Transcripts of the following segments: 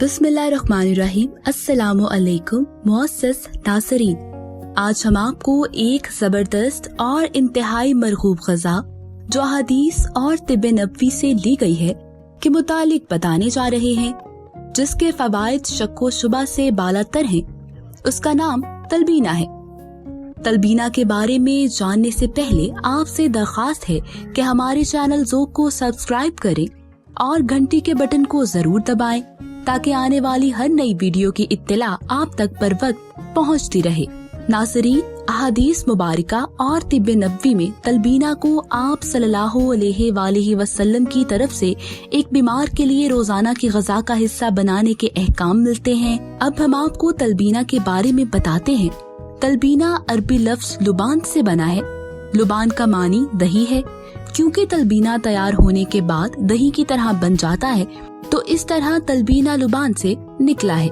बिस्मिल्लाहिर्रहमानिर्रहीम। अस्सलामु अलैकुम मुअस्सस नाज़रीन, आज हम आपको एक जबरदस्त और इंतहाई मरगूब ग़ज़ा जो हदीस और तिब्ब नबवी से ली गई है के मुतालिक बताने जा रहे हैं, जिसके फ़वाइद शक्को शुबा से बालातर हैं। उसका नाम तलबीना है। तलबीना के बारे में जानने से पहले आपसे दरख्वास्त है कि हमारे चैनल ज़ोक को सब्सक्राइब करें और घंटी के बटन को जरूर दबाएं ताकि आने वाली हर नई वीडियो की इत्तला आप तक बर वक्त पहुँचती रहे। नाज़रीन, अहादीस मुबारका और तिब्ब नबवी में तलबीना को आप सल्लल्लाहु अलैहि वसल्लम की तरफ से एक बीमार के लिए रोजाना की ग़ज़ा का हिस्सा बनाने के अहकाम मिलते हैं। अब हम आपको तलबीना के बारे में बताते हैं। तलबीना अरबी लफ्ज लुबान से बना है। लुबान का मानी दही है। क्योंकि तलबीना तैयार होने के बाद दही की तरह बन जाता है, तो इस तरह तलबीना लुबान से निकला है।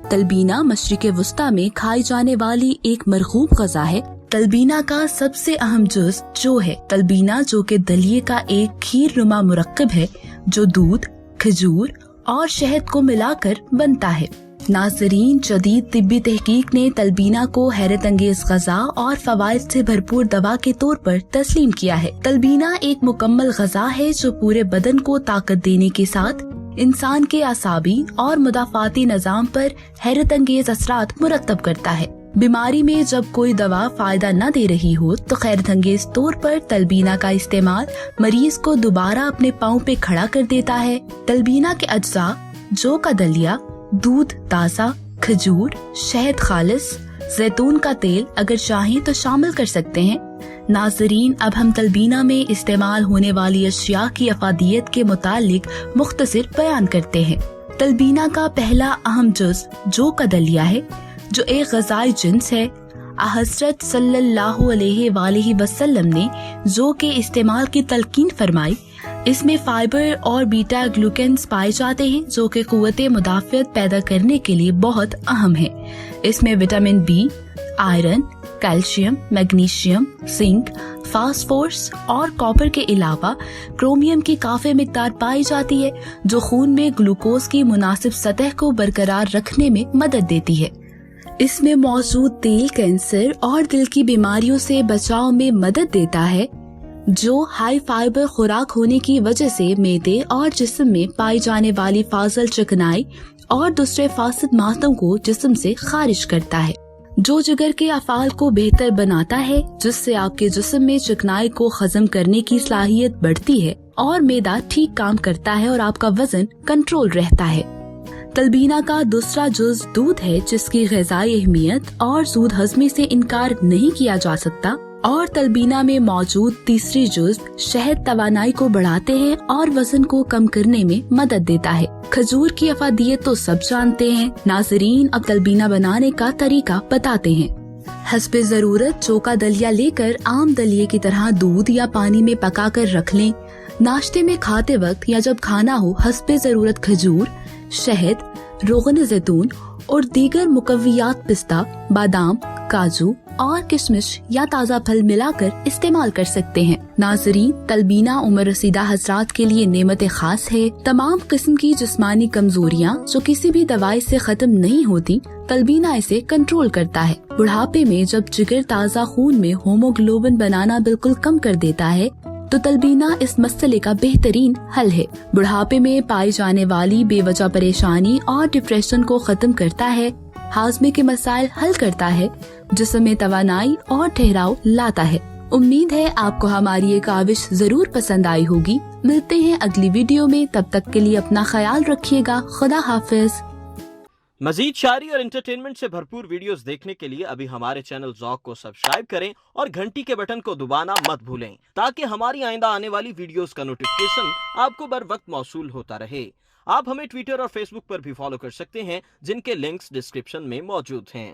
तलबीना मशरिक़ वुस्ता में खाई जाने वाली एक मरगूब ग़ज़ा है। तलबीना का सबसे अहम जुज़ जो है तलबीना, जो कि दलिये का एक खीर नुमा मुरक्कब है जो दूध, खजूर और शहद को मिलाकर बनता है। नाज़रीन, जदीद तिब्बी तहकीक ने तलबीना को हैरत अंगेज ग़ज़ा और फ़वाइद से भरपूर दवा के तौर पर तस्लीम किया है। तलबीना एक मुकम्मल ग़ज़ा है जो पूरे बदन को ताकत देने के साथ इंसान के आसाबी और मुदाफ़ाती निज़ाम पर हैरत अंगेज असरात मुरतब करता है। बीमारी में जब कोई दवा फायदा न दे रही हो तो हैरत अंगेज तौर पर तलबीना का इस्तेमाल मरीज को दोबारा अपने पाँव पे खड़ा कर देता है। तलबीना के अज्जा जौ का दलिया, दूध ताज़ा, खजूर, शहद खालिस, जैतून का तेल अगर चाहें तो शामिल कर सकते हैं। नाज़रीन, अब हम तलबीना में इस्तेमाल होने वाली अशिया की अफादियत के मुतालिक मुख्तसर बयान करते हैं। तलबीना का पहला अहम जुज़ जौ का दलिया है, जो एक ग़ज़ाई जिन्स है। हज़रत सल्लल्लाहु अलैहि वसल्लम ने जौ के इस्तेमाल की तलकीन फरमाई। इसमें फाइबर और बीटा ग्लूकेन्स पाए जाते हैं जो कि क़ुव्वत मुदाफ़ियत पैदा करने के लिए बहुत अहम है। इसमें vitamin B, iron, calcium, magnesium, zinc, phosphorus और कॉपर के अलावा क्रोमियम की काफ़ी मिकदार पाई जाती है जो खून में ग्लूकोज की मुनासिब सतह को बरकरार रखने में मदद देती है। इसमें मौजूद तेल कैंसर और दिल की बीमारियों से बचाव में मदद देता है, जो हाई फाइबर खुराक होने की वजह से मैदे और जिस्म में पाई जाने वाली फाजल चिकनाई और दूसरे फासिद मादों को जिस्म से खारिज करता है, जो जिगर के अफ़ाल को बेहतर बनाता है, जिससे आपके जिस्म में चिकनाई को हजम करने की सलाहियत बढ़ती है और मैदा ठीक काम करता है और आपका वजन कंट्रोल रहता है। तलबीना का दूसरा जुज़ दूध है, जिसकी ग़िज़ाई अहमियत और सूद हज़मी से इनकार नहीं किया जा सकता। और तलबीना में मौजूद तीसरी जुज़ शहद तवानाई को बढ़ाते हैं और वजन को कम करने में मदद देता है। खजूर की अफादियत तो सब जानते हैं। नाज़रीन, अब तलबीना बनाने का तरीका बताते हैं। हस्बे ज़रूरत जौ का दलिया लेकर आम दलिये की तरह दूध या पानी में पकाकर रख लें। नाश्ते में खाते वक्त या जब खाना हो हस्बे ज़रूरत खजूर, शहद, रोगन ज़ैतून और दीगर मुकव्वियात पिस्ता, बादाम, काजू और किशमिश या ताज़ा फल मिलाकर इस्तेमाल कर सकते हैं। नाज़रीन, तलबीना उम्र रसीदा हज़रात के लिए नेमत खास है। तमाम किस्म की जिस्मानी कमजोरियाँ जो किसी भी दवाई से खत्म नहीं होती, तलबीना इसे कंट्रोल करता है। बुढ़ापे में जब जिगर ताज़ा खून में होमोग्लोबिन बनाना बिल्कुल कम कर देता है, तो तलबीना इस मसले का बेहतरीन हल है। बुढ़ापे में पाई जाने वाली बेवजह परेशानी और डिप्रेशन को खत्म करता है, हाजमे के मसाइल हल करता है, जिस्म में तवानाई और ठहराव लाता है। उम्मीद है आपको हमारी ये काविश जरूर पसंद आई होगी। मिलते हैं अगली वीडियो में, तब तक के लिए अपना ख्याल रखिएगा। खुदा हाफिज। मजीद शायरी और एंटरटेनमेंट से भरपूर वीडियोस देखने के लिए अभी हमारे चैनल ज़ोक को सब्सक्राइब करें और घंटी के बटन को दबाना मत भूलें, ताकि हमारी आइंदा आने वाली वीडियोस का नोटिफिकेशन आपको बर वक्त मौसूल होता रहे। आप हमें ट्विटर और फेसबुक पर भी फॉलो कर सकते हैं, जिनके लिंक्स डिस्क्रिप्शन में मौजूद हैं।